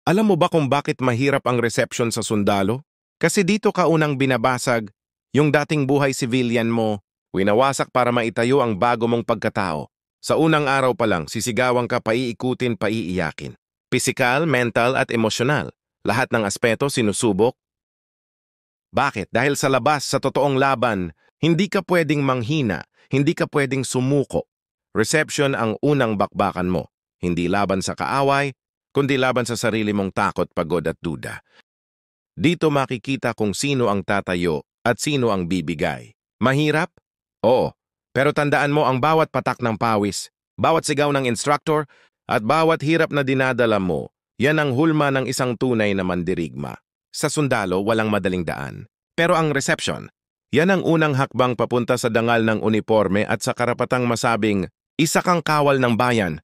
Alam mo ba kung bakit mahirap ang reception sa sundalo? Kasi dito ka unang binabasag, yung dating buhay civilian mo, winawasak para maitayo ang bago mong pagkatao. Sa unang araw pa lang, sisigawan ka, paiikutin, paiiyakin. Pisikal, mental at emosyonal. Lahat ng aspeto sinusubok. Bakit? Dahil sa labas, sa totoong laban, hindi ka pwedeng manghina, hindi ka pwedeng sumuko. Reception ang unang bakbakan mo. Hindi laban sa kaaway, kundi laban sa sarili mong takot, pagod at duda. Dito makikita kung sino ang tatayo at sino ang bibigay. Mahirap? Oo. Pero tandaan mo ang bawat patak ng pawis, bawat sigaw ng instructor, at bawat hirap na dinadala mo, yan ang hulma ng isang tunay na mandirigma. Sa sundalo, walang madaling daan. Pero ang reception, yan ang unang hakbang papunta sa dangal ng uniforme at sa karapatang masabing, isa kang kawal ng bayan.